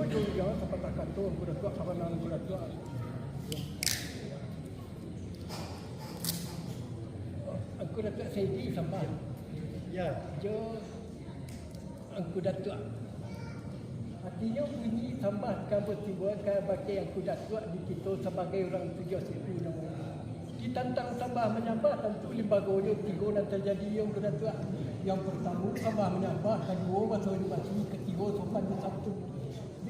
itu jangan sampai tak kantor kuda tua kawanan kuda tua. Aku dah tak sedih sampai. Ya. Jo aku dah tua. Artinya bunyi tambah kamu tiba ke bagi yang kuda tua di kita sebagai orang tujuh suku nama. Ditantang tambah menyambah tentu limbagonya tiga dan terjadi yang kuda tua. Yang pertama tambah menyambah, kedua masuk masih, ketiga sopan di satu.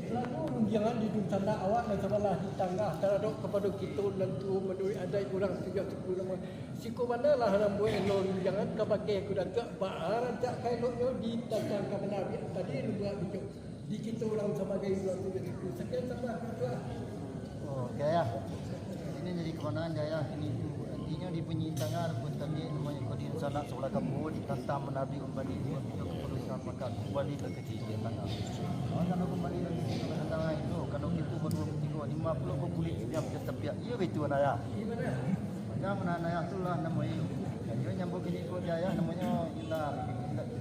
Lalu jangan di sana awak dan sebelah di tengah terhadap kepada kita dan tu menurut ada orang tujuh suku nama. Siku mana lah nak buat elok jangan ke bagi kuda tua. Baharan tak kailoknya ditantang ke mana tadi buat bijuk. Di kita orang sebagai orang itu sekian tambah tua. Oh, Jaya. Ini jadi kemenangan Jaya. Ini artinya di penyintangan pun tadi namanya kodin sanak sebelah kampung ditantang menabi kembali untuk keputusan maka kembali ke kejadian tangan. Kalau kembali lagi ke tangan itu kalau kita berdua bertiga 50 kulit yang tertepiak. Iya betul Naya. Di mana? Macam mana Naya itulah namanya. Dia nyambung ini kod Jaya namanya kita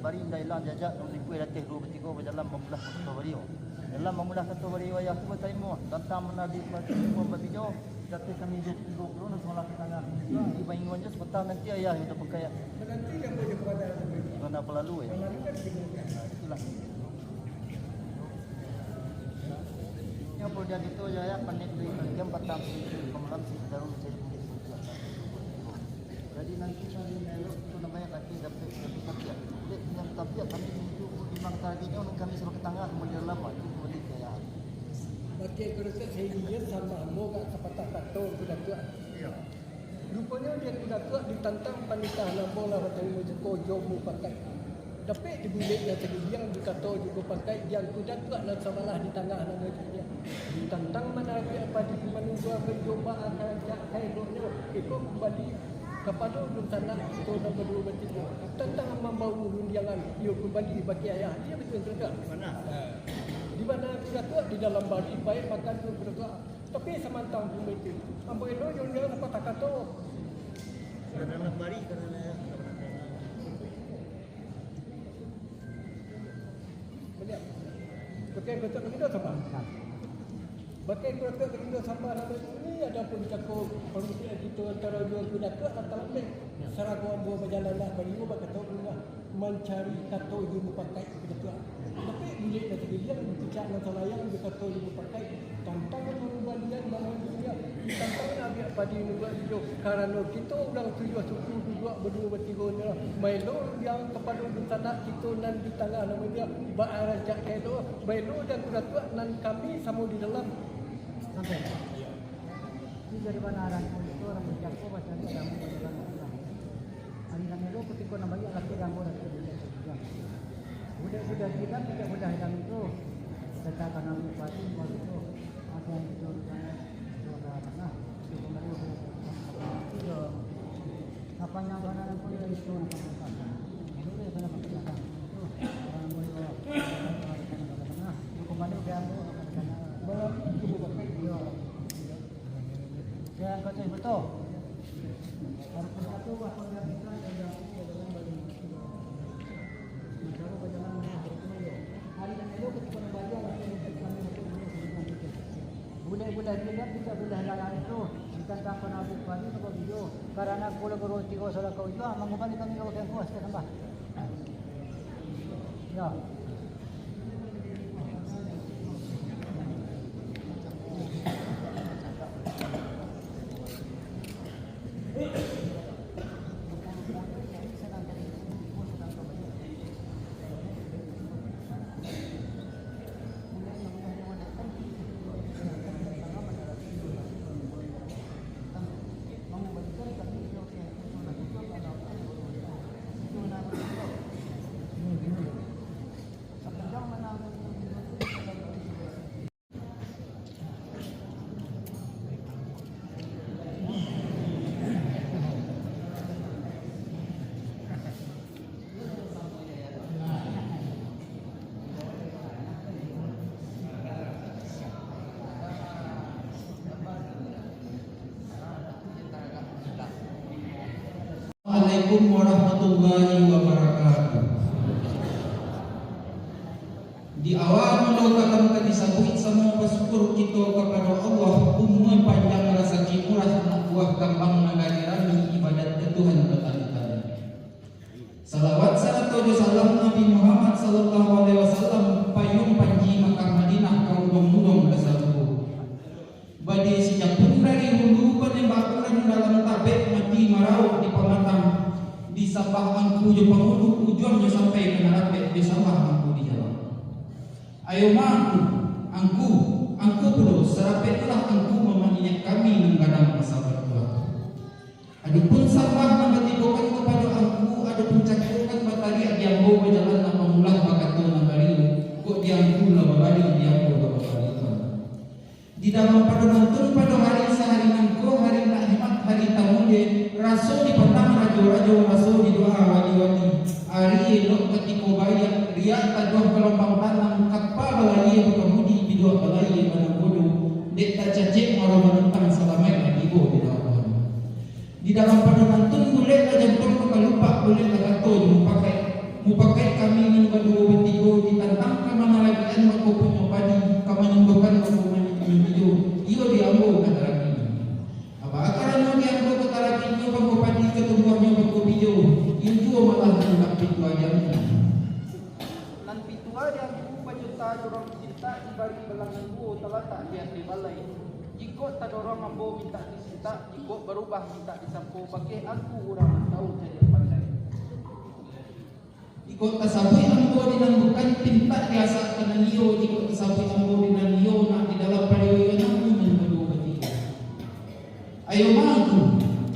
bari indailah jajak untuk latih 2 3 berjalan membelah satu bariau. Dalam membelah satu bariau ayah tu bertemu tentang menabi bagi jauh jatuh kami 20 nak solat tengah. Di Bangun je sebentar nanti ayah yang dah pakai. Nanti yang boleh kepada Mana pelalu ya. Itulah. Yang pun dia gitu ya panik di jam 4 pemalam sih dalam saya. Jadi nanti kami melok itu namanya kaki dapat tapiak. Yang tapiak kami menuju di Mangtarinya kami suruh ke tengah kemudian lama itu kembali ke ya. Bagi kereta saya dia sama moga sepatah tato kuda tua. Iya. Rupanya dia kuda tua ditantang panitah lambola macam mujuko jomu pakai. Tapi di biliknya tadi yang dikata juga pakai yang kuda tua dan samalah di tengah nama dia. Ditantang mana apa di menunggu berjumpa akan kaidnya itu kembali kepada sana itu nombor 2 bertiga tentang membawa undian dia kembali bagi ayah dia betul juga Mana? di mana kuda tua di dalam bari baik makan tu kuda tua tapi samantang bumi itu ambo itu yang dia apa tak kata Dalam bari kerana melihat okey betul begitu sama bagai kuda tua begitu sama nama ini ada pun cakap perlu kita antara dua kuda tua antara lain seragu ambo berjalanlah bari ubah kata ubah mencari kata ibu pakai kuda tua tapi bilik dah terbilang tidak nak salayang dia kata ibu pakai tantang pembalian dalam dunia tantang nabi apa di negara itu kerana kita orang tujuh suku dua berdua bertiga ni mailo yang kepada sana kita nan di tengah nama dia baarajak itu mailo dan kuda tua nan kami sama di dalam sampai. Ini dari mana arah itu orang berjangkau macam ni kamu berjangkau. Hari ini ketika nak bagi laki kamu dah terjadi. Budak-budak kita tidak mudah dalam itu. Kita akan ambil pasti waktu itu ada yang itu tengah itu kembali itu apa yang mana pun itu apa itu dia sana pakai itu orang boleh bawa tengah kembali ke kamu belum itu pakai dia yang kata betul harus satu apa yang kita ada bulan-bulan kita bisa bulan lalang itu ditantang penabuk bani atau video karena kalau berhenti kau salah kau juga mengubah kami kau yang kuas ke tambah ya Assalamualaikum warahmatullahi wabarakatuh. Di Awan lo kakam ka disabui semua bersyukur kita kepada Allah umur panjang rezeki murah anak buah gampang nagari rami ibadat ke Tuhan berkali-kali. Salawat saratojo salam Nabi Muhammad sallallahu alaihi wasallam payung panji Makkah Madinah kau dong-dong kesabu. Badi sejak pun dari hulu penembakan dalam tabek mati marau di pamatang di sabah angku jo pangulu ujungnya sampai ke narapek di sabah angku di jalan. Ayo angku bro, serapetlah angku memandinya kami menggadang masalah Tuhan. Adapun sabah mengatibokan kepada angku, adapun cakupan batari yang mau berjalan nama mulah bakato nagari, kok diangku lah babali diangku lah babali Tuhan. Di dalam pada nonton pada hari sehari nangko, hari nak hemat, hari tamude, rasul dipandang rajo-rajo, rasul di doa wali-wali. Hari elok ketika bayar riak taduh gelombang tanam kapal balai berkemudi bidua balai mana bodoh dek tak cacik orang menentang selamat lagi ibu di dalam di dalam pada nantun boleh lah jantung maka lupa boleh lah kata mu pakai kami yang berdua bertiga ditantang ke mana lagi an maka punya padi kami menyembuhkan aku menjadi iyo diambil kata lagi apa akarnya diambil kata lagi iyo bangku padi ketumbuhnya bangku bijo iyo juga malah hendak pintu aja nan pintu aja aku pajuta dorong cinta dibagi belangan bu telah tak dia di balai jika tak dorong ambo minta disinta jika berubah minta disampu pakai aku orang tahu jadi pandai jika tasabui ambo dinambukan tinta biasa kena liyo jika tasabui ambo dinan liyo nak di dalam pariwi namu menberdua bertiga ayo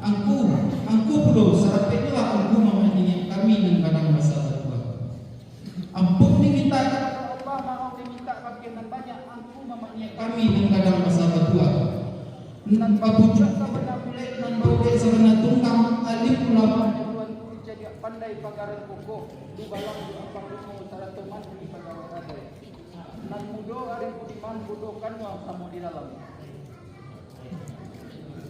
angku bro serapetlah angku memandinya kami dan kadang masalah Tuhan. Ampun diminta kepada Allah, mau diminta bagian banyak angku memandinya kami dan kadang masalah Tuhan. Nan pabujuk sabana boleh nan boleh sabana tunggang alim ulama Tuhan jadi pandai pagaran pokok du balang du apang rumo saratoman di pagaran ada. Nan mudo ari budiman budokan wa samu di dalam.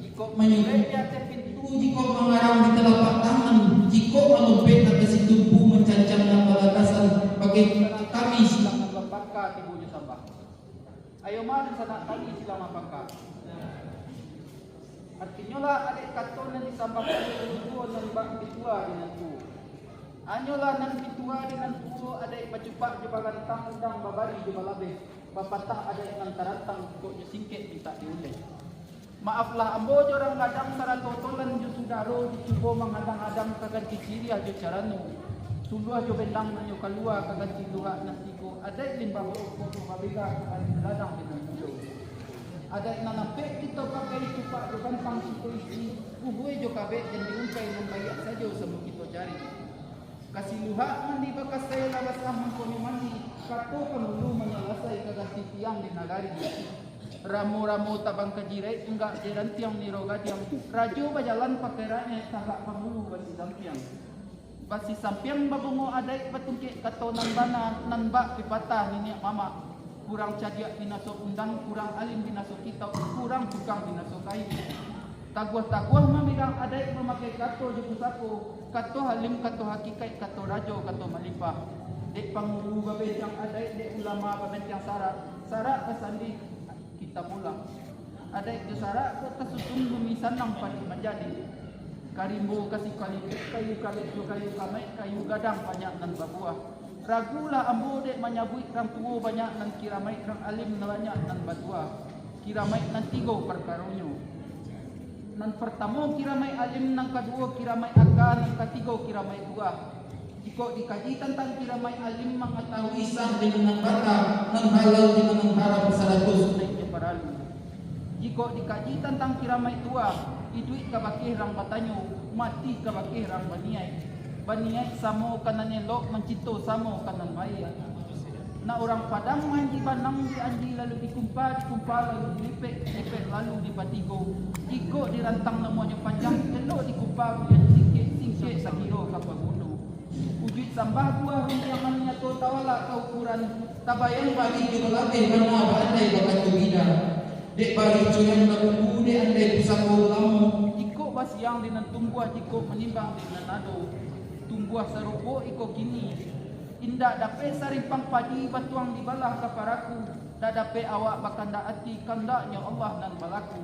Jika menyulai di atas pintu, jika mengarang di telapak tangan, jika melompet atas tubuh mencancang dan baladasan bagi kami silang lembaka di bujur sambah. Ayo mari sana kami silang lembaka. Artinya lah adik katon yang disambah dua nembak bitua dengan tu. Anyolah nan bitua dengan tu adik pacupak jebalan tang undang babari jebalabe. Bapatah ada yang tarantang kok singket minta diulih. Maaflah ambo jorang kadang saratotolan ju sudaro dicubo menghadang-hadang kaganti ciri aja carano. Suluah jo bendang nanyo kalua kaganti luha nantiko. Ada limbang ko mabega kadang dengan mudo. Ada nanapek kita pakai cupak jo bantang sito isi. Uhuy jo kabe dan diungkai membayar saja sama kita cari. Kasih luha mandi bakas saya labasah mengkoni mandi. Kato penulu menyelasai kaganti tiang di nagari. Ramu-ramu tabang kejirai enggak jalan tiang niroga tiang rajo bajalan pakai rane tagak pamulu basi sampiang babungo adai batungke kato nan bana nan bak pipatah nenek mama kurang cadiak dinaso undang kurang alim dinaso kita kurang tukang dinaso kayu taguah mamigang adai memakai kato jepu sapo kato halim kato hakikat kato rajo kato malipah dek pangulu babet yang adai dek ulama babet yang sarat kesandi kita pulang. Ada itu syarat kota susung bumi sanang pada menjadi. Karimbo kasih kayu kamai kayu gadang banyak nan berbuah. Ragulah ambo dek menyabui rang tuo banyak nan kiramai rang alim banyak nan berbuah. Kiramai nan tigo perkaronyo. Nan pertama kiramai alim nan kedua kiramai akal nan ketiga kiramai dua. Jika dikaji tentang kiramai alim mengetahui sah dengan bata nan halal dengan nan haram 100 naik paralu. Jika dikaji tentang kiramai tua, iduit kabakih rang batanyo, mati kabakih rang baniai samo kanan elok mencito samo kanan baik. Na orang Padang manji banang di anji lalu dikumpal lalu dilipek lalu dipatigo. Jika dirantang namanya panjang elok dikumpal yang singkit sakiro kapal gunung. Wujud sambah buah yang nyato tawala kaukuran tabayang bagi di lebih mana andai bakat bida dek bagi cuyan lagu dek andai pusako lamo iko basiang dengan tumbuh iko menimbang dengan nado tumbuh sarupo iko kini indak dapat sarimpang padi batuang di balah kaparaku, dak dapat awak bakanda ati kandaknya Allah nan balaku.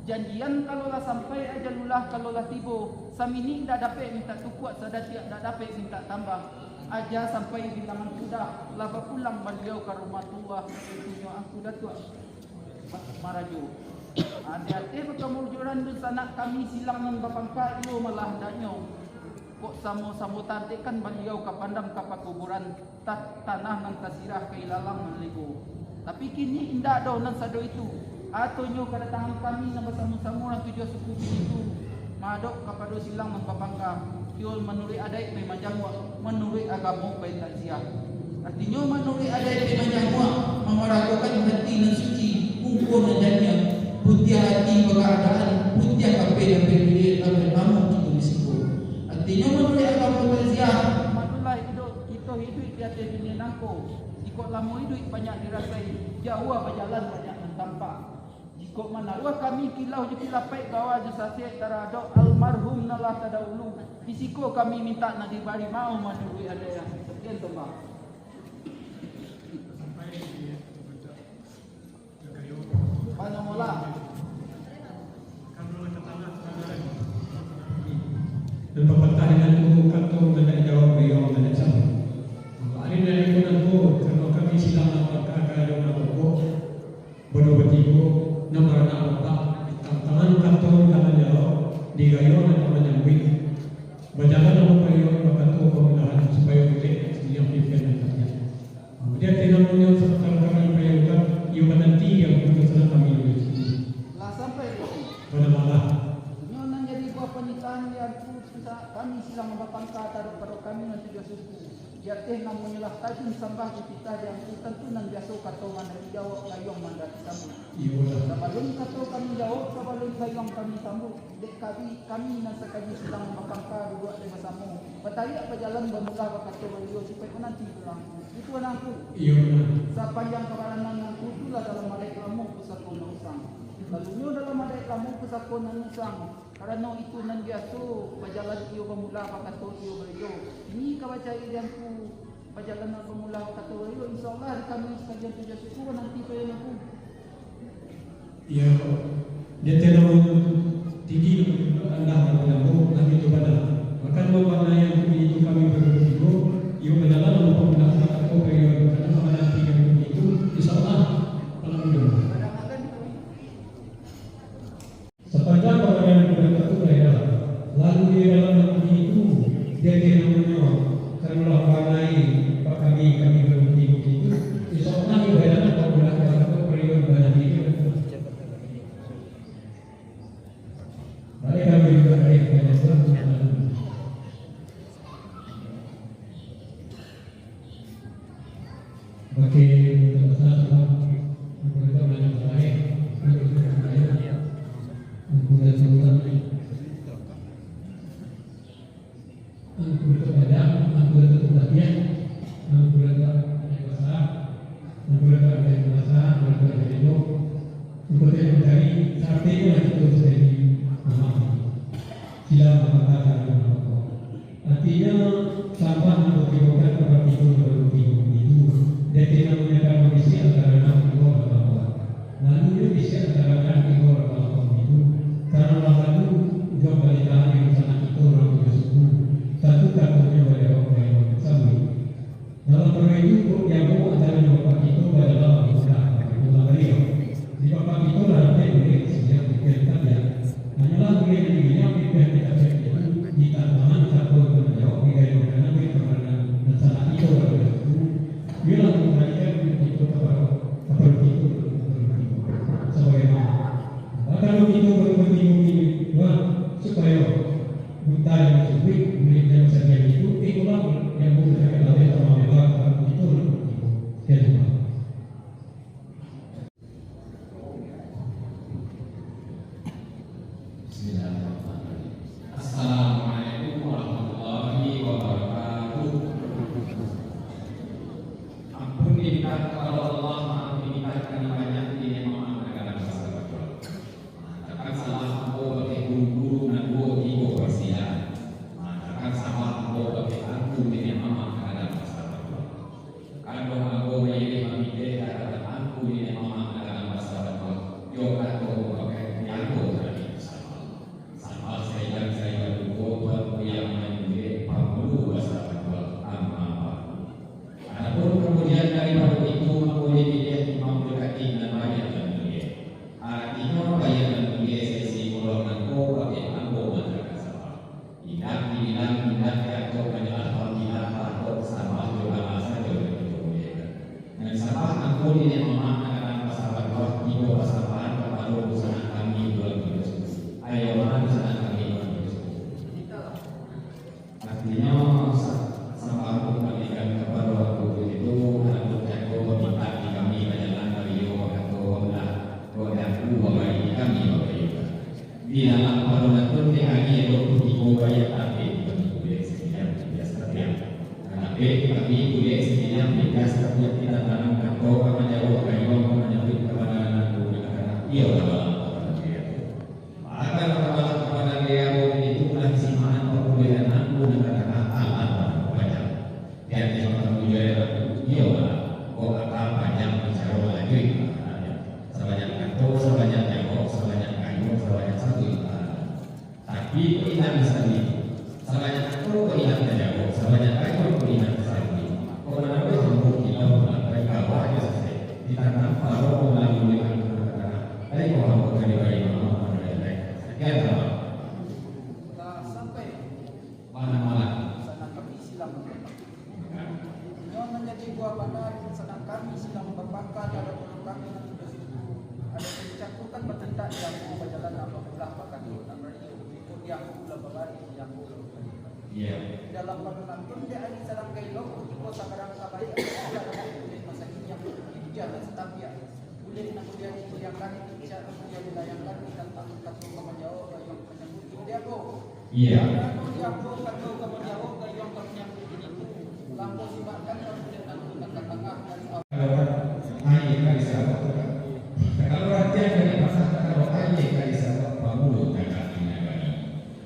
Janjian kalaulah sampai ajalulah kalaulah tibo, samini dak dapat minta tukuat sadatiak dak dapat minta tambah. Aja sampai bilangan sudah, laba pulang beliau ke rumah Tuhan, itunya aku datuk maraju. Hati-hati bertemu juran du sanak kami silang nan bapangka ilo malah danyo. Kok samo-samo tantikan beliau ke pandang ke kuburan tanah nan kasirah ke ilalang menligo. Tapi kini indah dah nan sado itu. Atonyo kedatangan kami nan bersama-sama nan tujuh suku itu. Madok kepada silang nan bapangka. Kiol menurut adai memang jangwa, menurut agama baik tak siap. Artinya menurut adai memang jangwa, memeragukan hati dan suci, ungkul dan jadinya, putih hati keadaan, putih kape dan pemilik dan namun itu risiko. Artinya menurut agama baik siap. Manulah kita hidup di atas dunia nangko. Ikut lama hidup banyak dirasai, jauh berjalan banyak tampak. Jika mana kami kilau je kilapai gawa je sasih taradok almarhum nalah tadahulu. Isiko kami minta nak dibari mau manui ada yang sekian tu bang. Mana mula? Dan pertanyaan itu kata mengenai jawab beliau mengenai sama. Hari ini pun aku kalau kami silang apakah ada nak pokok bodoh bertigo nama anak apa tangan kantor kanan jawab digayo dan kanan jawab. Berjalan dalam periode waktu pemudahan supaya boleh yang diberikan nantinya. Kemudian tidak punya serta kami periode yang nanti yang untuk kami ini. Lah sampai pada malah. Nyonan jadi buah penyitaan yang kami silang membapangka taruh pada kami nanti dia suku. Dia teh namanya lah tajun sambah kita yang tentu nan biasa kata mana dijawab layong mandat sambung. Iya. Sebelum kata kami jawab, sebelum layong kami sambung, dek kami nasa kaji silang membapangka dua dengan samu. Bertanya berjalan bermula kata beliau supaya nanti berlaku. Itu anakku. Iya. Sepanjang kebalanan anakku itulah dalam adai kamu pusat usang. Lalunya dalam adai kamu pusat usang. Karena itu nan biasa berjalan iyo bermula kata iyo beliau. Ini kabaca ilianku berjalan bermula kata beliau. InsyaAllah kami sekalian tujuh suku nanti saya aku. Ya, dia tidak tinggi anda mengambil nanti itu pada. Maka mana yang itu kami bertiga, ia berjalan untuk mendapatkan periode karena nanti yang itu, insyaallah alhamdulillah. Sepanjang pemberian kepada itu daerah, lalu di dalam negeri itu dia namanya karena warnai pak kami bertiga itu, insyaallah ia berjalan untuk mendapatkan periode banyak itu. Baik kami juga dari penyesuaian bagi masalah mereka banyak baik artinya sampah untuk dibuat tempat itu dia tidak punya kondisi antara enam dua bawah. Lalu bisa antara enam dua bawah itu karena lalu juga balikan yang sana itu orang tersebut satu takutnya pada orang yang bersama. Dalam perkara itu yang antara bapak itu adalah mudah pulang beliau. Di bapak itu rantai boleh siap kita ya. Hanyalah boleh dirinya kita itu di tangan satu menjawab karena mereka dan sana itu orang tersebut. Bila mengajar itu apa itu sebagaimana kalau itu berarti dua supaya buta yang tersebut murid yang saja itu itulah yang boleh oleh sama itu sekian. Bismillahirrahmanirrahim. Assalamualaikum warahmatullahi wabarakatuh. Ampun nikah kalau Allah maafkan kami banyak di maaf negara besar. Maka salah aku bagi guru dan guru ibu persiapan. Maka salah aku bagi aku di pun di hari yang berkumpul banyak tapi boleh sekian biasa ya. Tapi boleh sekian biasa kita tanam kantor apa jauh kayu apa jauh kepada anak iya lah. Maka kepada dia itu kesimpulan perkuliahan aku dengan alat banyak. Dan yang kemudian iya lah. Kok banyak bicara lagi. Sebanyak kantor, sebanyak jauh, sebanyak kayu, sebanyak satu. Tapi ingat misalnya, sebanyak kantor ingat jauh, sebanyak kayu ingat misalnya. Kalau ada yang kita mereka banyak saja. Kita nampak orang melalui ada orang bukan di bawah ya, sampai mana-mana. sana kami silang yang menjadi buah bandar sana kami silang berbakar ada kami yang sudah ada dicakukan bertentak yang berjalan apa belah bahkan ikut yang pula berlari yang pula Iya. dalam bangunan pun dia ada sarang kailok ketika sekarang kabaya boleh masa ini yang dia tetapi ya boleh nak dia dilayankan dia dilayankan dan takut kemajau yang menyambut dia go Iya. yang go kata kemajau yang menyambut ini lampu sibakan kemudian ke tengah dari Air kali sahabat. Kalau latihan dari pasar kalau air kali sahabat pamulu tak ini.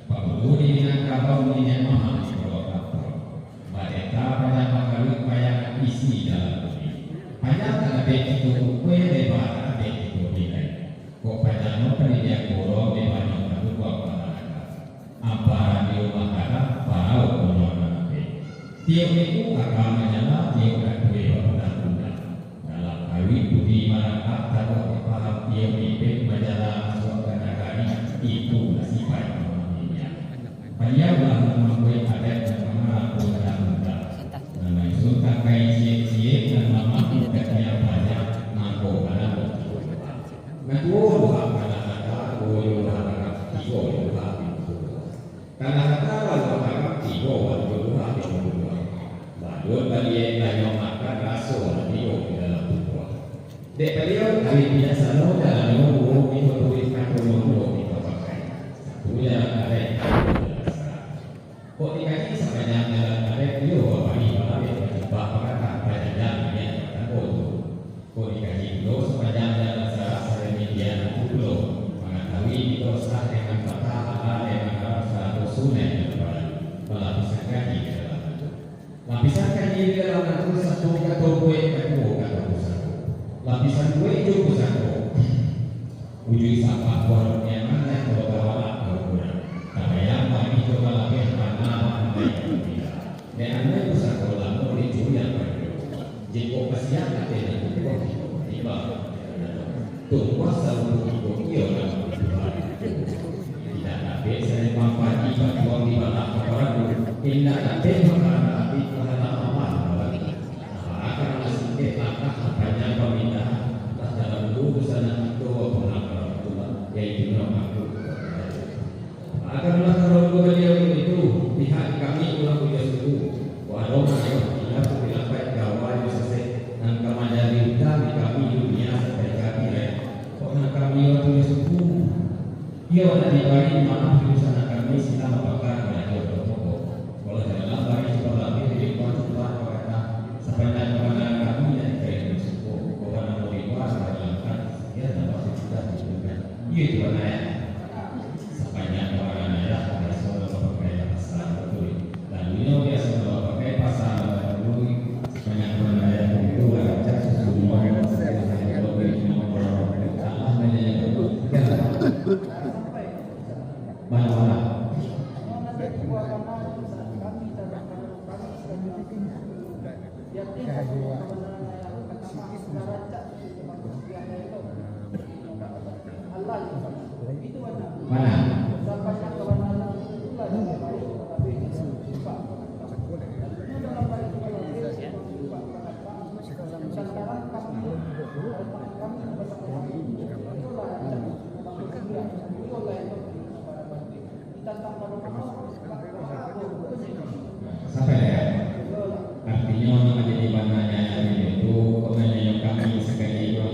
Pamulu ini nak kapal ini mahal kalau kapal. Mereka pada makhluk bayang isi dalam bumi. Banyak ada itu kue lebar ada itu nilai. Kau pada no pendidikan guru lebar itu buat apa dia makara bau punya tiap itu agamanya lah tiap kue benar-benar dalam kawin budi masyarakat kalau para tiap itu majalah suatu negara itu sifat manusia. Banyak orang membuat adat dan mengaku benar-benar. Nama itu tak kait siap-siap dan nama tidak banyak ngaku dalam ngaku bukan kata-kata boleh berharap tiga berharap kata-kata kalau berharap tiga berharap lalu beliau yang makan rasul tiga di dalam tubuh. Dek beliau kali biasa lo dalam tubuh itu tuliskan tubuh itu pakai satu yang ada. Kok dikaji sebanyak dalam ada dia apa ini bahkan pada jalan yang kok dikaji dulu sebanyak dalam sahara media dulu mengetahui itu sah dengan kata ada dengan satu sunai melapiskan kaki ke dalam lapisan kaki di dalam itu satu kata kue kedua kata satu lapisan kue itu satu ujung sampah warna yang mana kalau bawa kurang tapi yang paling itu kalau yang mana dan anda bisa kalau mau dicuri yang jika kasihan katanya tiba tunggu selalu itu tidak ada saya manfaat buang di bawah orang tidak ada makanan api pada apa akan masih langkah banyak pemindahan dalam urusan itu pengakuan yaitu nama akan melakukan beliau itu pihak kami ulang ujian suku walau tidak dilakukan gawai selesai dan kemandiri kami dunia sampai kami karena kami waktu suku ia ada di balik mana urusan kami silam apakah ada toko kalau dalam balik sekolah ini di tempat karena sebanyak kepada kami yang dari suku kepada mereka dalam ya dapat sudah disebutkan ia itu ya sebanyak orang daerah ada soal pakai pasal betul dan ini biasa pakai pasal dulu sebanyak orang daerah itu ada semua yang mana-mana mana sampai ya artinya menjadi bananya itu penanya kami sekali itu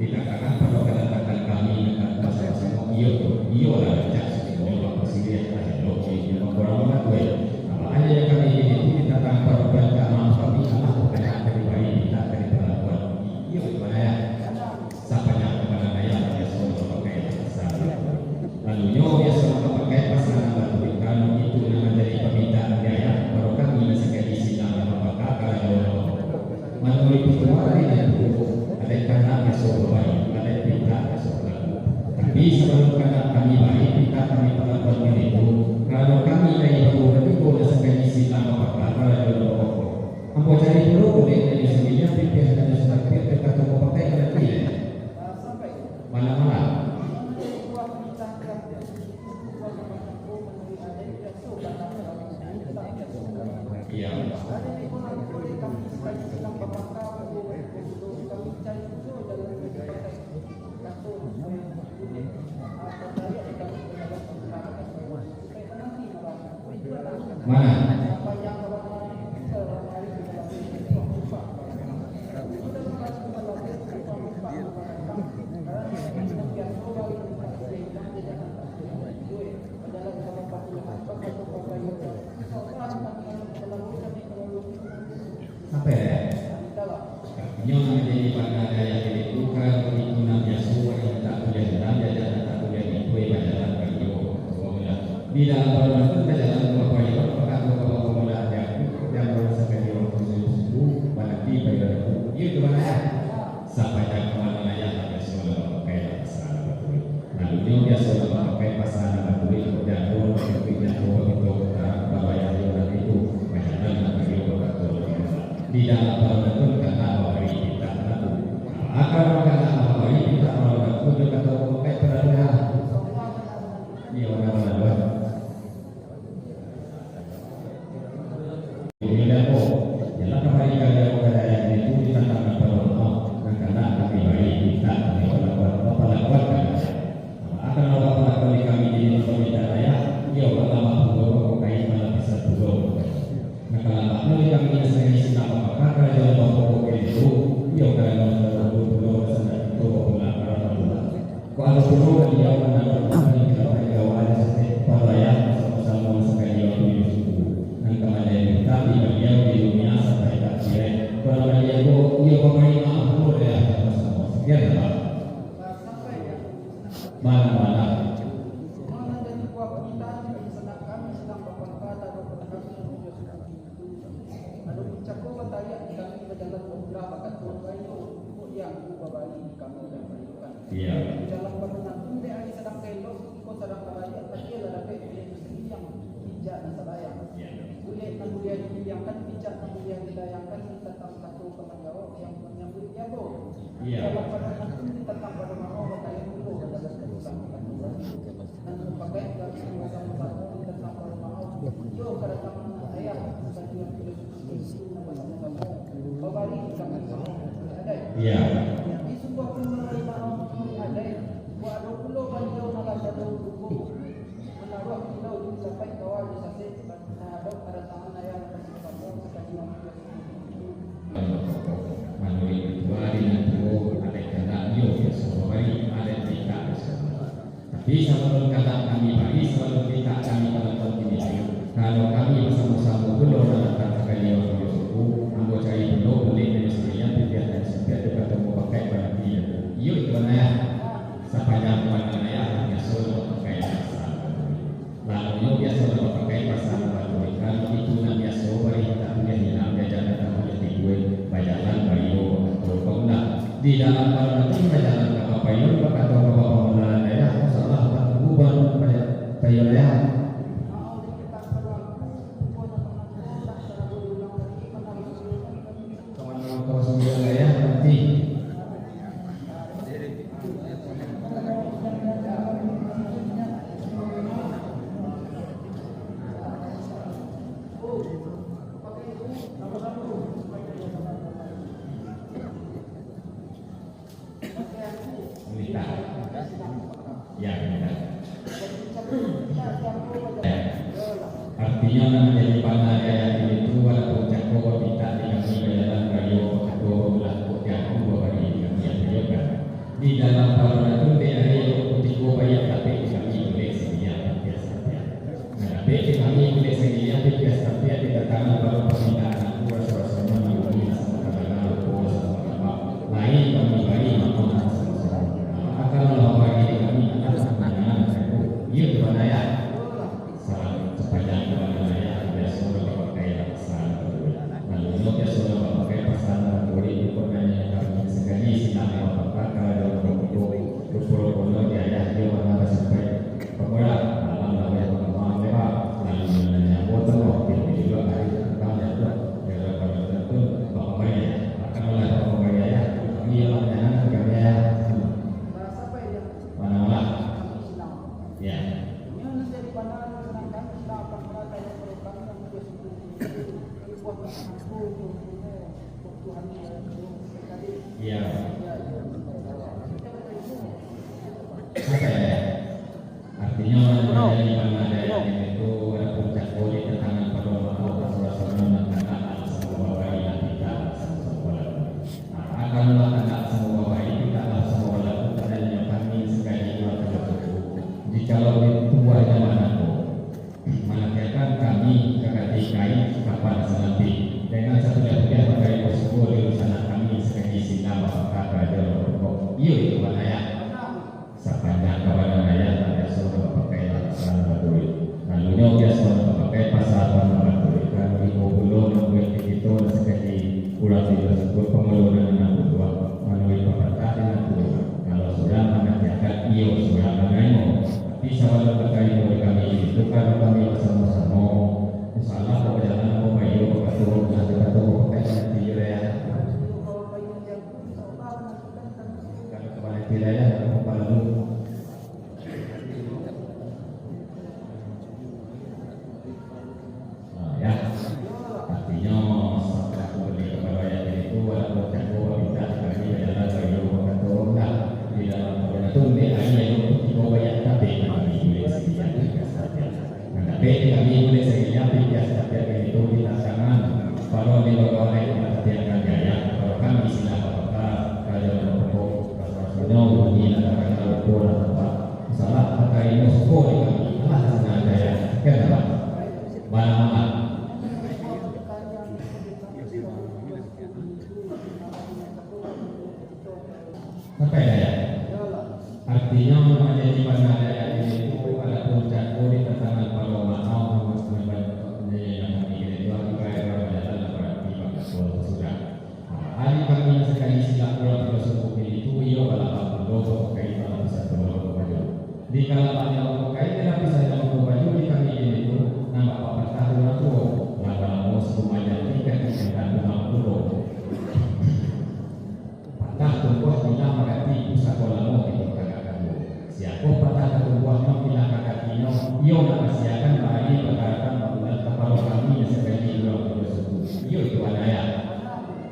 dikatakan pada kedatangan kami dengan bahasa semua iyo Lalunya biasa memakai pasangan batu ikan itu yang menjadi permintaan biaya baru kami sekali silang apakah kalau menurut pertemuan itu ada karena besok baik ada perintah besok laku. Tapi sebelum kami baik kita kami perlakuan itu kalau kami dari baru itu boleh sekali silang apakah kalau ambo cari dulu boleh dari sendirinya pihak dan sudah dekat atau pakai nanti malam-malam. Iya. Mana? Apa ya? Yang menjadi pada daya itu kalau itu namanya suara yang tak boleh jalan, jalan tak boleh ikut jalan bagi di dalam perjalanan itu jalan beberapa yang beberapa pemuda yang merasa kaya orang tersebut pada tiba itu mana ya? Sampai yang kemana ya? Sampai suara pakai pasangan batu. Lalu dia biasa pakai pasangan batu itu jatuh, jatuh itu bahwa yang orang itu jalan bagi orang di dalam perjalanan kata bahwa kita lalu akan kata bahwa kita melakukan untuk kata pakai perjalanan dia orang-orang jalan kembali kepada yang itu ditantang pada Allah dan karena kami beri kita kami melakukan akan melakukan kami di pemerintah raya dia pertama puluh kait malah bisa puluh maka kami sendiri sedang apakah kerajaan bapak itu dia akan puluh sedang itu populer kalau puluh dia akan melakukan kawan seperti perayaan sama sekali waktu itu dan kemudian kami beliau di dunia sampai tak kira kalau dia dia pemain apa ya sama dia adalah mana iya. Dalam permenang dia ada sedang telok, ikut sedang kerajaan, tapi ada dapat yang bijak dan sedayang. Boleh kemudian dibiarkan bijak kemudian didayangkan tentang satu tanggungjawab yang menyambut dia bo. Dalam permenang itu tentang pada mau bertanya dulu dalam keputusan dan berbagai dari semua tentang pada mau. Yo kedatangan saya bagian filosofi kembali kami ada. Iya. Di sebuah pemerintahan ada buat 20 beliau malah satu buku menaruh kita sampai kawal di sase ada pada tangan ayah kamu sekali Manui dua dengan dua ada kata yo sebagai ada tiga tapi sebelum kata kami bagi sebelum kita kami melakukan ini kalau kami bersama-sama belum melakukan sekali waktu suku anggota cari belum boleh menyelesaikan kegiatan setiap ketemu pakai berarti yo itu mana ya sepanjang mana ya biasa pakai lalu yo biasa pakai pasangan batu kalau itu nak biasa beri tak boleh hilang jalan tak boleh dibuat bajalan bayo atau pengguna di dalam perjalanan bajalan apa bayo atau apa pengguna daerah salah satu baru bayo ya. Kalau sembilan ya nanti ya artinya menjadi pandai itu walaupun cakup tidak dikasih jalan kayu atau lakukan yang dua hari kami kan di dalam perjalanan itu dari tiga banyak tapi kami boleh sedia biasa nah tapi kami boleh sedia biasa tapi tidak tahu kalau permintaan aku rasa-rasanya mengalami sama lain kami bagi makan akan melakukan kami akan sebenarnya iya Banaya. Salam sepanjang Banaya biasa pakai pasan. Lalu biasa pakai pasan kulit pokoknya kami sekali sinar apa kalau Rupul kono dia dia mana sampai pokoknya alam lawan pengalaman lewat lalu menanya foto waktu juga hari pertama itu ya pada itu bapak bayar akan oleh bapak bayar ya dia jangan kerja mana malah ya ya artinya di mana ada itu ada puncak boleh tangan pada Rasulullah mengatakan semua bayi kita akan melakukan semua bayi kita semua lakukan hanya kami sekali dua kali jika lebih tua zaman aku melakukan kami kekatikai kapan nanti dengan satu-satunya pakai tersebut di sana kami sekali silam apakah ada itu mana ya sepanjang kawanan raya biasa pakai pasal baturi. Lalunya biasa pakai pasal baturi. Kalau di Bogor membuat itu sekali pulau tersebut pengeluaran yang kedua melalui pemerintah dengan kedua. Kalau sudah mengerjakan sudah mengaimo. Tapi sahabat berkait oleh kami itu kalau kami bersama-sama misalnya perjalanan mau bayu ketemu nanti ketemu pakai nanti ya. Kalau kembali wilayah sampai daya. Artinya menjadi panadaya itu ada puncak di tantangan para ulama yang itu berarti sudah. Hari kami sekali silang pulau tersebut itu ia balap pulau pakai dalam satu baju. Di kalangan pakai tidak bisa dalam baju di kami itu nama apa tahun itu nama semuanya tiket dan pulau. Patah tumbuh bila berarti sekolah mau itu kakak siapa patah tumbuh mau bila kakak ino ia menasihatkan bagi perkataan mengenai kepala kami sebagai dua tersebut ia itu adanya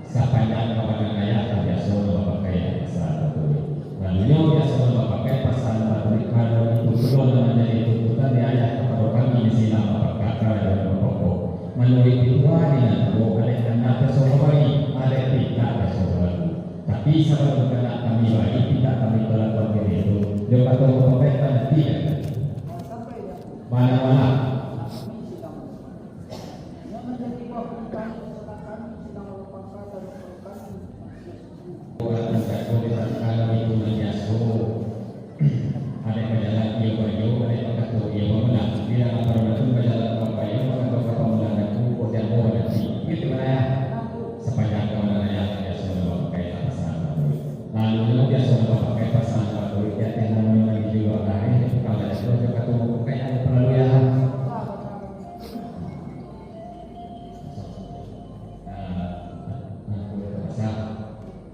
sepanjang kawanan raya biasa pakai pasal baturi lalunya biasa pakai pasal baturi kalau itu perlu menjadi tuntutan di ayat kepada kami di sini apa kakak dan pokok melalui dua dengan dua oleh karena kesohori ada tidak kesohori. Tapi sahabat berkata kami baik tidak kami melakukan diri itu. Dia kata berkata tidak. Mana-mana. Orang tidak boleh kalau itu menjasuh. Ada berjalan ia baju, ada kata ia menang. Bila apa itu berjalan apa ia maka kata menang itu dia boleh nanti. Itu ya. Sepanjang kawanan yang lalu biasa pakai pasal baturi yang namanya juga lain kalau itu ketemu pakai ada perlu ya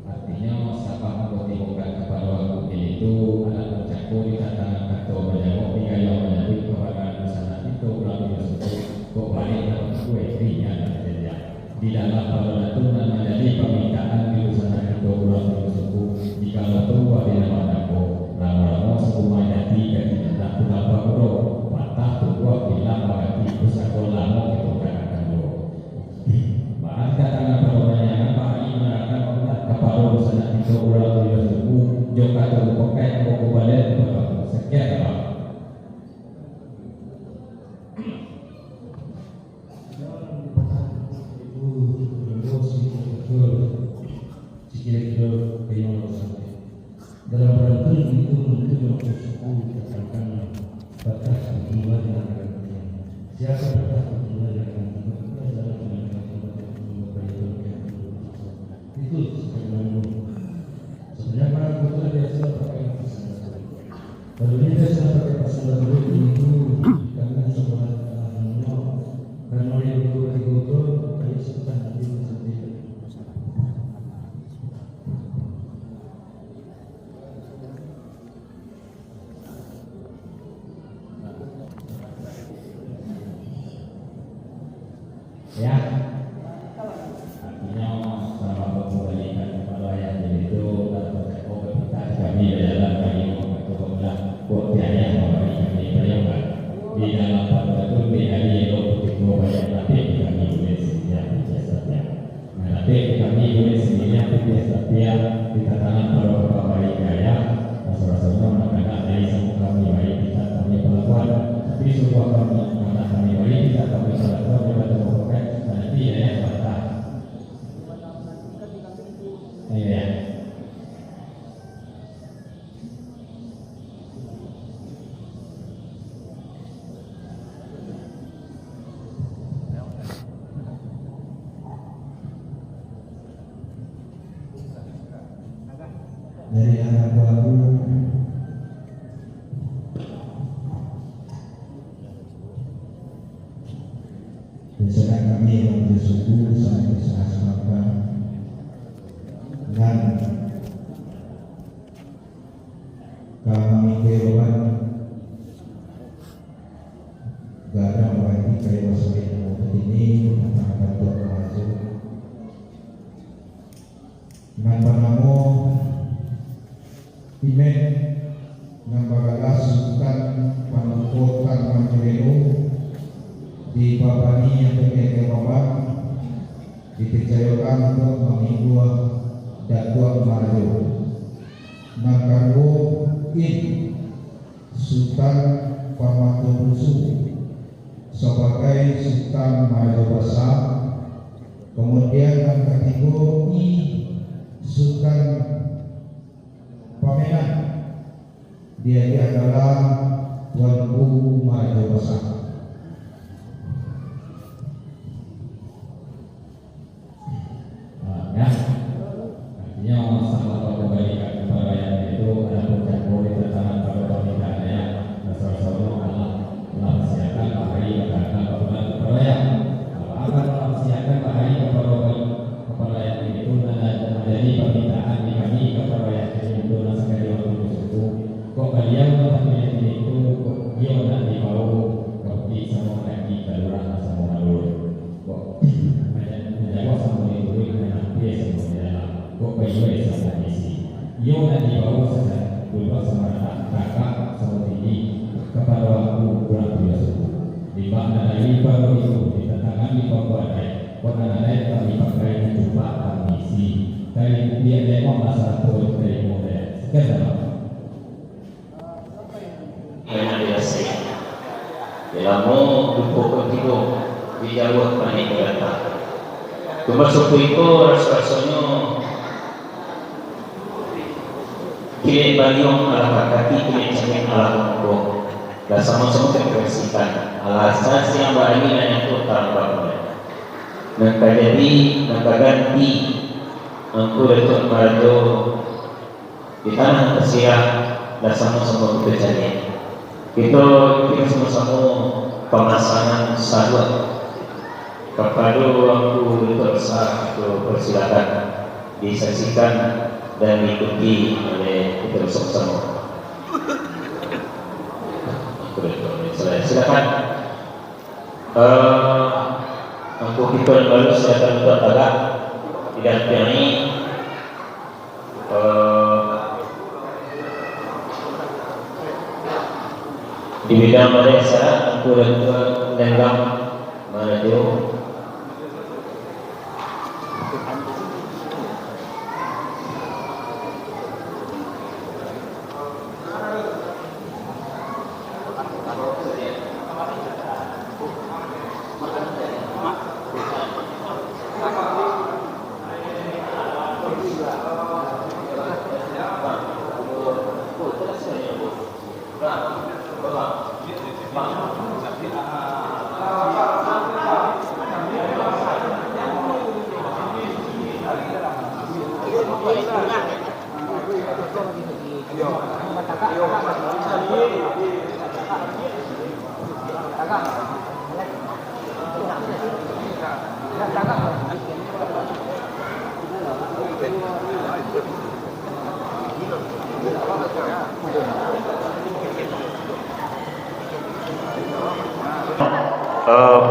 artinya siapa mau dibuka kepada waktu itu ada pencakup di tantangan atau menjawab hingga yang menjadi kepada sana itu lalu disebut kembali dalam kue dirinya di dalam peraturan menjadi permintaan di sana itu ulang tersebut jika tua di nama aku lama-lama semua jadi tidak kenapa bro patah tua bila berarti sekolah mau itu katakan bro bahkan katakan pertanyaannya apa ini menerangkan kepada sana itu ulang tersebut juga terpakai mau balik sekian apa dalam rangka itu untuk suku katakan batas jiwa di hadapannya. Siapa bertakwa jiwa di hadapannya adalah itu sebenarnya. Sebenarnya para putra biasa pakai pasal. Kalau dia biasa pakai pasal itu karena sebuah karena dia betul-betul kayak sultan di sendiri. Ya, artinya sama kembalikan kepada yang itu dan kita kami dalam kami mengaturkan kuotanya kami bayangkan di dalam pada itu di hari itu kita bayar nanti kami boleh sendiri biasanya. Nanti kami boleh sendiri biasanya kita tangan para pegawai gaya rasa-rasanya mengatakan dari semua kami baik kita kami pelakuan tapi semua kami mana kami baik kita kami salah nanti ya patah. Iya. Dari anak pelaku beserta kami yang bersyukur sampai saat makan dan kami kewan gara wajib kayak masalah ini akan doa masuk napa namo imen nambagalas sukan panukotan manjureno di Babani yang terkait Bapak dipercayakan untuk menghimbau dakwah maju. Nakaru in Sultan Pamaturusu sebagai Sultan Majapahit. Kemudian yang ketiga I Sultan Pamenan. Dia adalah Tuanku Majapahit. Ya, artinya sama kembalikan kepada yang itu ada pencampur di tatanan pada pernikahannya dasar-dasarnya adalah siapkan Pak Hari kepada kepada yang akan siapkan Pak Hari kepada yang itu menjadi permintaan di kami kepada yang itu sekali waktu itu kok kalian mengatakan itu kok dia nanti mau kopi sama lagi darurat sama lalu kok menjawab sama itu kok bayi sama isi. Yo nanti bawa saja dulu sama kakak sama ini kepada waktu kurang biasa. Di mana dari baru itu di tangan di bawah ada. Karena ada kami pakai coba kondisi. Dari dia memang masalah terus dari model. Sekarang. Karena dia sih. Dalammu dupuk ketiga dijawab pernikahan. Termasuk itu rasanya kini baliong ala kaki kini cengeng ala kongkong dan sama-sama terkesikan alasan siang bagi dan itu tanpa mereka jadi mereka ganti aku datuk marado di tanah tersiap dan sama-sama bekerjanya kita sama-sama pemasangan sahabat kepada waktu besar itu persilakan disaksikan dan diikuti oleh kita bersama-sama. Silakan. Untuk kita baru silakan untuk agak didampingi di bidang desa, aku dan Lenggang Manajo.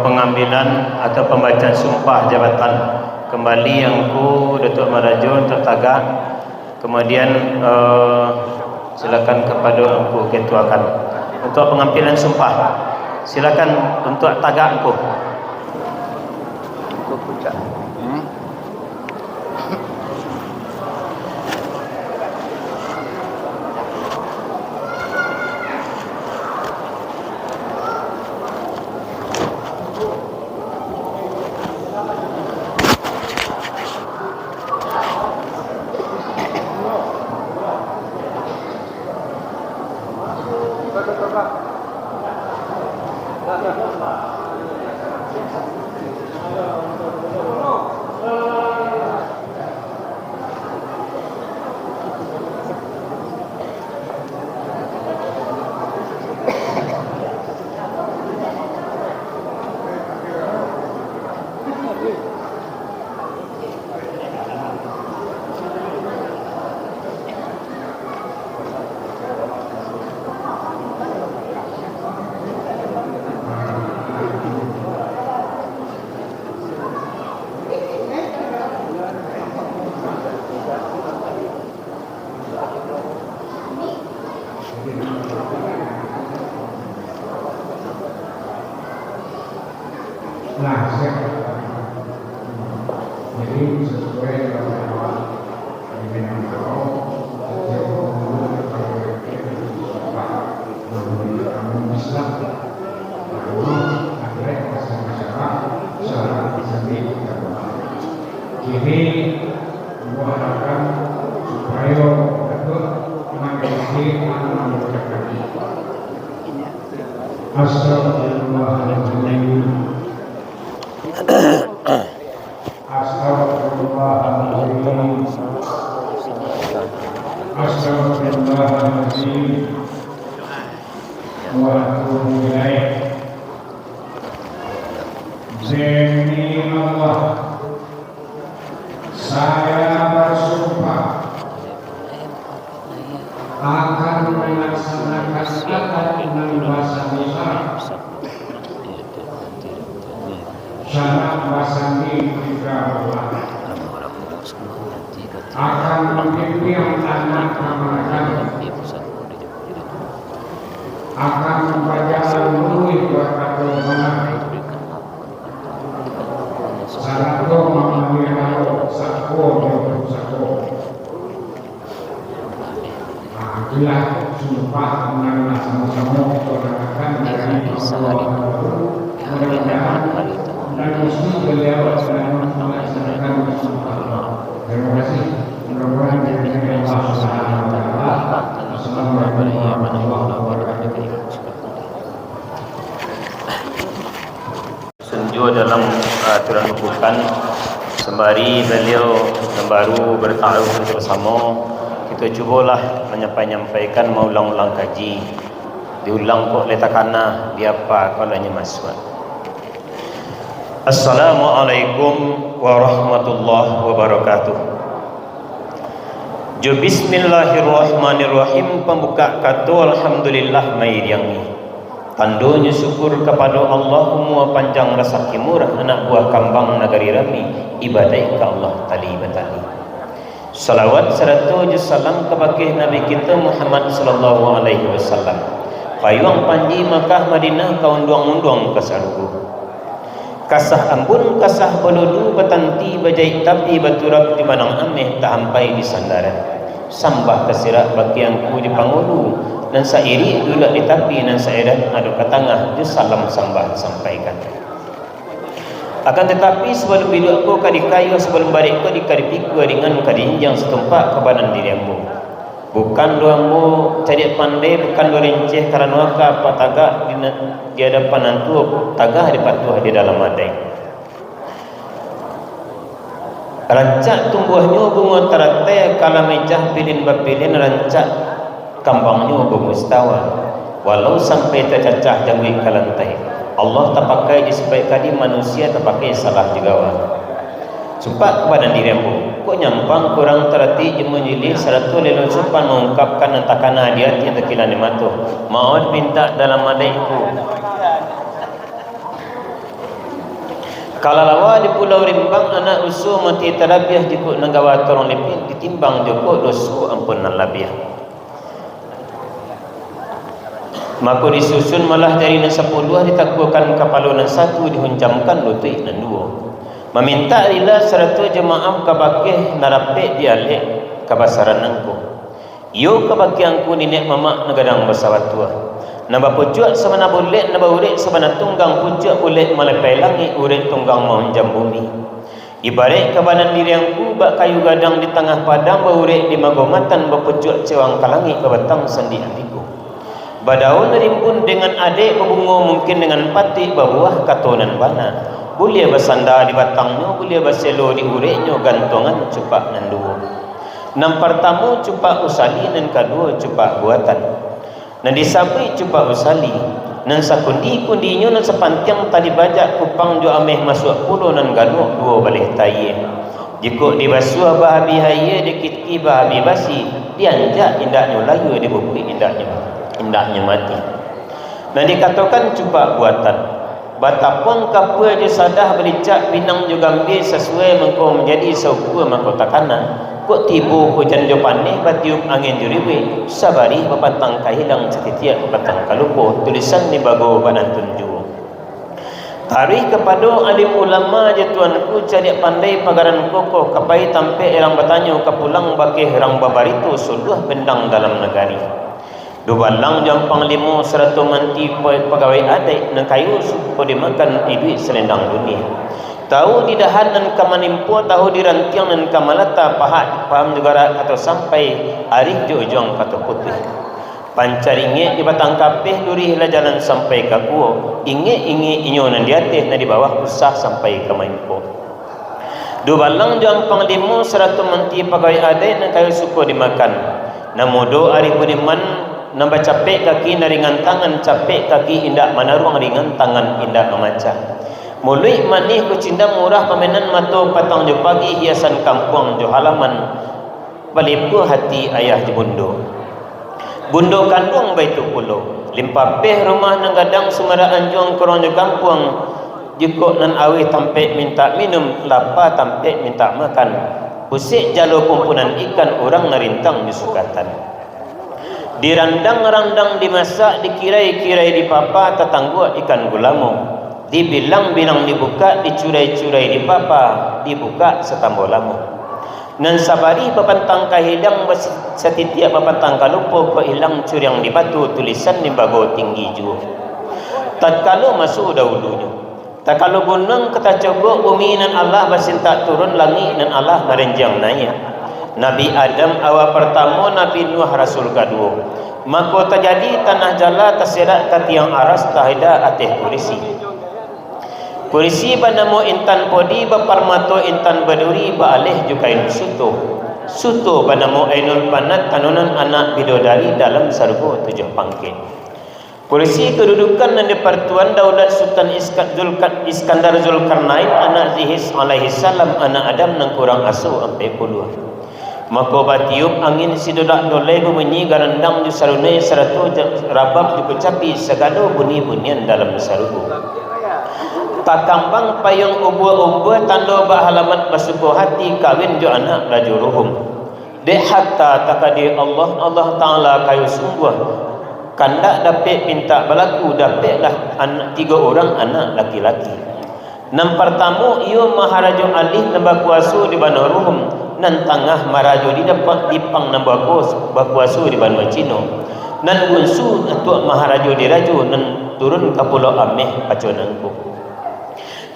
Pengambilan atau pembacaan sumpah jabatan kembali yang ku Datuk Maraju untuk tagak, kemudian silakan kepada aku ketuakan untuk pengambilan sumpah. Silakan untuk tagak ku. Jadi sesuai dengan awal pimpinan Islam, akhirnya masyarakat ini mengharapkan supaya dapat mengakhiri mengucapkan Astagfirullahaladzim. Astagfirullahaladzim. Astagfirullahaladzim. Wa atubu ilaih. Demi Allah, saya bersumpah akan melaksanakan akad dengan bahasa Islam, syarat basami tiga bulan, akan memimpin anak amanah, akan membaca melalui bagaimana satu mengambil satu untuk satu. Itulah sumpah mengenai sama-sama keponakan dari Allah. Mudah-mudahan dan mesti beliau dalam melaksanakan sumpah. Terima kasih. Mudah-mudahan dengan Allah Subhanahu wa taala. Assalamualaikum warahmatullahi wabarakatuh. Senju dalam aturan hukuman sembari beliau baru bertaruh bersama, kita cubalah menyampaikan mengulang-ulang kaji, diulang kok letakana dia apa kalau hanya masuk. Assalamualaikum warahmatullahi wabarakatuh. Jo bismillahirrahmanirrahim, pembuka kata alhamdulillah mairiangi. Tandunya syukur kepada Allah umur panjang rezeki murah anak buah kambang negari rami ibadah ke Allah tali batali. Salawat serta salam kepada Nabi kita Muhammad sallallahu alaihi wasallam. Payung panji Makkah Madinah kaun duang-duang kesaluku. Kasah ampun kasah balodu batanti bajai tapi baturap di manang ameh tak sampai di sandaran. Sambah kesirak bagi yang ku di pangulu dan sairi dulu di tapi dan saedan adu ke tengah je salam sambah sampaikan. Akan tetapi sebelum bidu aku kadi kayu sebelum balik ku di kadi piku dengan kadi injang setempat ke badan dirimu. Bukan luamu cari pandai, bukan lu rincih karena apa tagak di hadapan antu, tagak di patuh di dalam adai. Rancak tumbuhnya bunga teratai kala mejah pilin bapilin rancak kambangnya bermustawa. Walau sampai tercacah jangui kalantai, Allah tak pakai disebabkan kali manusia tak pakai salah juga. Sumpah kepada dirimu, kok nyampang kurang terhati jemunyili seratu lelun sopan mengungkapkan entakan hadiat yang tekilan dimatu. Maud minta dalam adaiku. Kalau lawa di Pulau Rimbang anak usu mati terabiah jikut nagawa torong lepin ditimbang joko dosu ampun nan labiah. Maka disusun malah dari nan 10 ditakukan kapalunan 1 dihunjamkan lutui nan 2. Meminta lila seratu jemaah kabakih narapek dialek kabasaran nangku. Yo kabakiangku nenek mama nagadang bersawat tua. Naba pucuk sabana boleh naba urek sabana tunggang pucuk boleh melepai langit urek tunggang menghunjam bumi. Ibarat kabanan diriangku bak kayu gadang di tengah padang baurek di magomatan bapucuk cewang kalangit kabatang sendi hatiku. Badaun rimpun dengan adik berbunga mungkin dengan pati berbuah katonan bana. Boleh bersandar di batangnya, boleh berselo di ureknya gantongan cupak nan 2. Nan pertama cupak usali, nan kedua cupak buatan. Nan disabai cupak usali, nan sakundi-kundinya nan sepantiang tali bajak kupang jo ameh masuk pulau nan ganuk 2 balih taye. Jika dibasuh bahabi haya dikit-ki bahabi basi, dianjak indaknya layu dibukui indaknya mati. Nan dikatakan cupak buatan. Batapun kapua je sadah belicak pinang jo gambil sesuai mengko menjadi saukua mahkota kanan. Kok tibu hujan jo panih batiup angin jo riwe. Sabari bapatang kahilang setitiak bapatang kalupo. Tulisan ni bago banan tunju. Tarikh kepada alim ulama je tuanku cari pandai pagaran kokoh kapai tampe erang bertanya kapulang bakih rang babaritu suluh bendang dalam negari. Dubalang jam panglima seratu manti pegawai adik nan kayu supaya dimakan duit selendang dunia. Tahu di dahan nan kamanimpo, tahu di rantiang nan kamalata pahat paham negara atau sampai arif di ujung kata putih. Pancaringit di batang kapih lurih lah jalan sampai ke kuo. Ingat inyo nan di atas nan di bawah usah sampai ke maimpo. Dubalang jam panglima seratu manti pegawai adik nan kayu supaya dimakan. Namodo arif budiman nambah capek kaki naringan tangan, capek kaki indak manaruang ringan tangan indak memaca. Mulai manih ku cinta murah pamenan mato patang jo pagi hiasan kampung jo halaman. Balipu hati ayah je bundo. Bundo kandung baitu pulau. Limpah peh rumah nang gadang sumara anjuang korong jo kampung. Jukuk nan awih tampek minta minum, lapar tampek minta makan. Pusik jalo kumpulan ikan orang narintang di sukatan. Dirandang-randang dimasak, dikirai-kirai di papa tetangguh ikan gulamo. Dibilang-bilang dibuka, dicurai-curai di papa, dibuka setambah lamo. Nan sabari papantang kahilang setitiak papantang kalupo kehilang curiang di batu tulisan di bago tinggi jua. Tatkala masuk dahulunya. Tatkala gunung kata coba bumi nan Allah basinta turun langit nan Allah merenjang naik. Nabi Adam awal pertama, Nabi Nuh Rasul kedua. Maka terjadi tanah jala terserak ke tiang aras tahida atih kurisi. Kurisi banamu intan podi baparmato intan baduri baalih jukain suto. Suto banamu ainul panat kanunan anak bidodari dalam sargo 7 pangkit. Kurisi kedudukan dan dipertuan Daulat Sultan Iskandar Zulkarnain anak Zihis alaihi salam anak Adam nang kurang asuh sampai puluh. Maka batiup angin sidodak dolai bunyi garandang di sarunai seratu rabab dikucapi segala bunyi-bunyian dalam sarugu. Takambang payung ubah-ubah tanda bak halamat basuku hati kawin jo anak laju ruhum. Dek hatta takadi Allah Ta'ala kayu sungguh. Kandak dapat minta berlaku dapatlah anak 3 orang anak laki-laki. Nam pertama ia maharaja alih nambah kuasa di bana ruhum. Nan tangah marajo di dapat dipang nambah kuasa di bana Cino. Nan gunsu tuak maharaja di rajo nan turun ke pulau Ameh paconangku.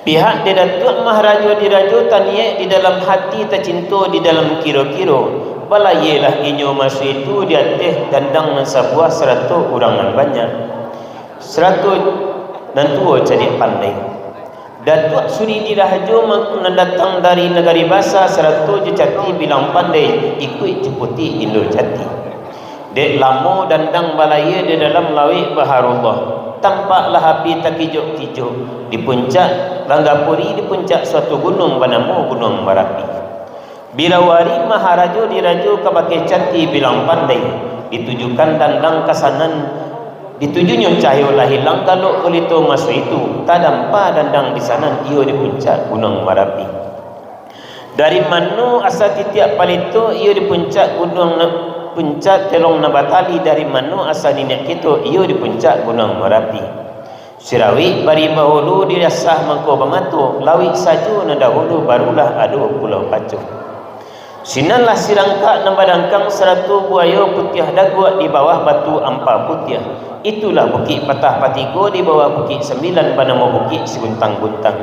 Pihak di datuk maharaja di rajo taniye di dalam hati tercinta di dalam kiro-kiro. balayelah inyo masa itu di atas dandang nan sebuah 100 orang nan banyak 100 nan tua jadi pandai. Datuk suri dirahajo nan datang dari negari bahasa 100 je cati bilang pandai ikut ceputi Indo cati. Dek lamo dandang balaya di dalam lawi baharullah. Tampaklah api terkijuk-kijuk di puncak Langgapuri, di puncak suatu gunung bernama Gunung Merapi. Bila wari maharajo dirajo kepakai cati bilang pandai ditujukan dandang kasanan. Ditujunya cahaya lah hilang kalau kulito masuk itu tak dampak dandang di sana iyo di puncak Gunung Merapi. Dari mana asal titiak palito iyo di puncak gunung puncak Telong Nabatali, dari mana asal niat kita iyo di puncak Gunung Merapi. Sirawi bari bahulu dirasah mangko bamato lawi saju na dahulu barulah adu pulau pacu. Sinanlah sirangka nambadangkang 100 buaya putih dagua di bawah batu ampa putih. Itulah bukit patah patigo di bawah bukit 9 bernama bukit seguntang-guntang.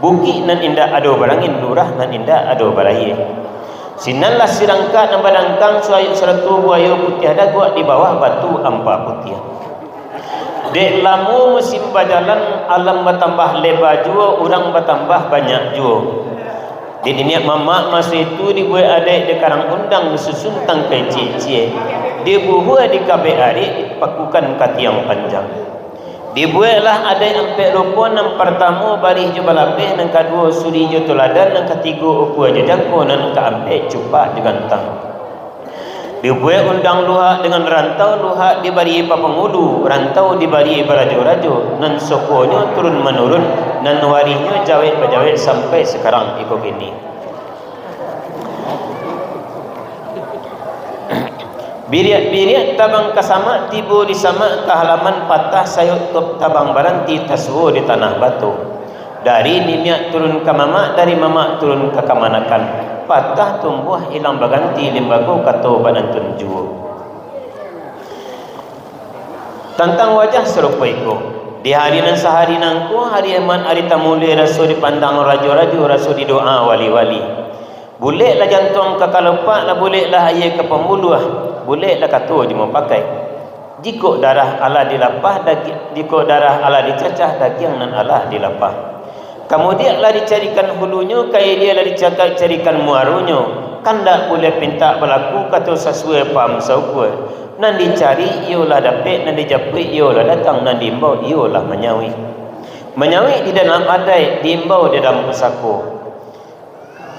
Bukit nan indah ado barangin lurah nan indah ado baraye. Sinanlah sirangka nambadangkang suayu 100 buaya putih dagua di bawah batu ampa putih. Dek lamu musim berjalan alam bertambah lebar jua, orang bertambah banyak jua. Di dunia mama masa itu dibuat adik di karang undang disusun tangkai cie-cie. Dia buat di kabeh adik pakukan kati yang panjang. Dibuatlah adik ampe rupa yang pertama bari je balapeh, yang kedua suri je toladan, yang ketiga uku aja jangko, yang keempat cupak je gantang. Dibuat undang luhak dengan rantau, luhak dibari papangulu, rantau dibari barajo-rajo, nan sokonya turun menurun, nan warinya jawet-bajawet sampai sekarang ikut gini. Biriat-biriat tabang kasama tibu di sama ke halaman patah sayut top tabang baranti taswo di tanah batu. Dari niniak turun ke mama, dari mama turun ke kamanakan. Patah tumbuh hilang berganti limbago kato banantun juo. Tentang wajah serupa itu. Di hari nan sehari nangku, hari eman hari tamuli rasul dipandang rajo-rajo, rasul didoa wali-wali. Bolehlah jantung ke kalopak, lah bolehlah ayah ke pemuluh, bolehlah kato dia mau pakai. Jika darah Allah dilapah, jika darah Allah dicacah, daging nan Allah dilapah. Kemudianlah dicarikan hulunya, kaya dia lah dicarikan muarunya. Kan tak boleh pinta berlaku kata sesuai paham saukua. Nan dicari ialah dapat, nan dijapit ialah datang, nan diimbau ialah menyawi. Menyawi di dalam adai, diimbau di dalam pusako.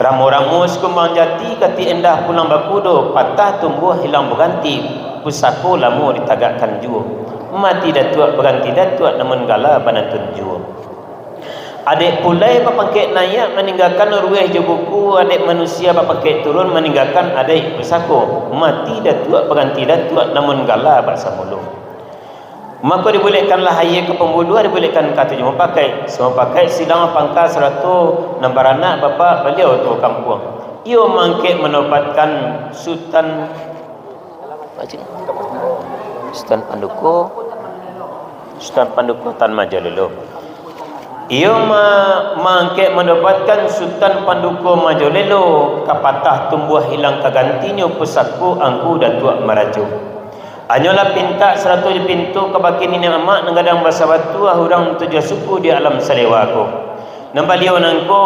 Ramu-ramu sekumbang jati kati endah pulang bakudo, patah tumbuh hilang berganti. Pusako lamu ditagakkan jua. Mati datuak berganti datuak namun gala banantun jua. Adik pulai berpangkit naik meninggalkan ruih je buku, adik manusia berpangkit turun meninggalkan adik bersako. Mati datuak berganti datuak namun gala baksa mulu. Maka dibolehkanlah ayah ke pembuluh, dibolehkan kata cuma pakai. Semua pakai silang pangkal 100 nombor anak bapa beliau tu kampung. Ia mangkit menopatkan Sultan Panduko Tan Majalulu. Ia mangkit mendapatkan Sultan Panduko Majolelo kapatah tumbuh hilang kegantinya pusatku angku Datuk Merajo. Hanyalah pinta 100 pintu kebaki ni amak ngadang bahasa batu orang 7 suku di alam salewaku. Nampak dia nangko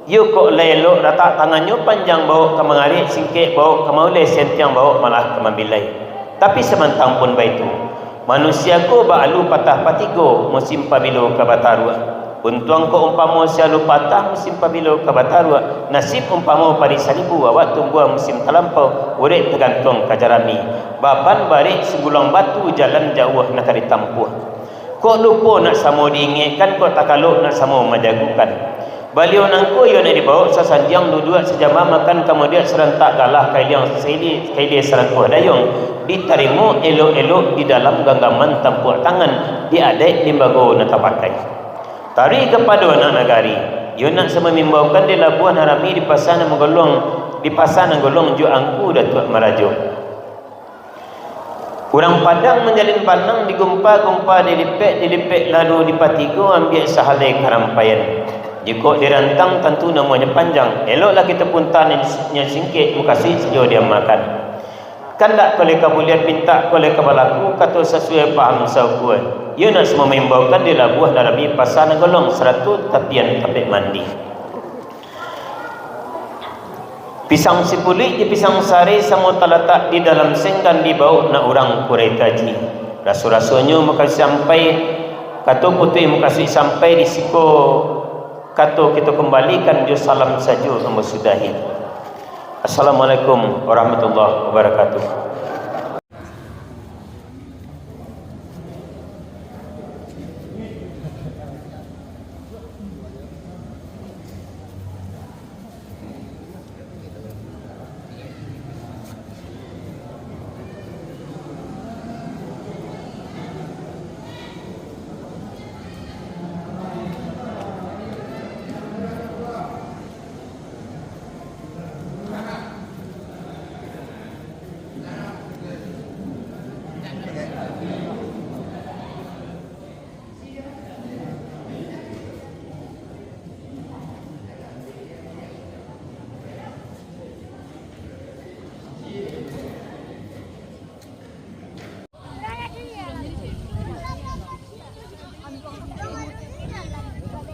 yo kok lelok letak tangannya panjang bawa ke mengarik singkit bawa ke maulai sentiang bawa malah ke mambilai. Tapi semantang pun baitu. Manusia ko baalu patah patigo musim pabilo ke batarua. Untuang ko umpamo sialu patah musim pabilo ke batarua. Nasib umpamo pari salibu awak tunggu musim terlampau urek tergantung kajarami. Baban barik segulang batu jalan jauh nak kari tampuh. Kok lupa nak samo diingatkan, kok tak kalau nak samo majagukan. Baliau nangko yo nak dibawa sasanjang duduk sejama makan kemudian serentak galah kailiang kaili serentak dayung diterima elok-elok di dalam genggaman tampuk tangan diadai limbago nak pakai. Tari kepada anak negari yo nak sama mimbaukan di Labuan Harami di pasar menggolong ju angku Datuk Merajo. Orang Padang menjalin panang digumpa-gumpa dilipek lalu dipatigo ambil sahalai karampayan. Jika dirantang tentu namanya panjang. Eloklah kita pun tanya singkit muka sejauh dia makan. Kan tak boleh kamu lihat pinta boleh kepalaku kata sesuai paham saukuan. Ia nak semua membawakan di labuah dalam pasal golong 100 tapian tapik mandi. Pisang sipulik di pisang sari sama terletak di dalam sengkan dibawa nak orang kurai taji. Rasul-rasulnya makasih sampai kata putih makasih sampai di siko kata kita kembalikan dia salam saja sama sudahi. Assalamualaikum warahmatullahi wabarakatuh.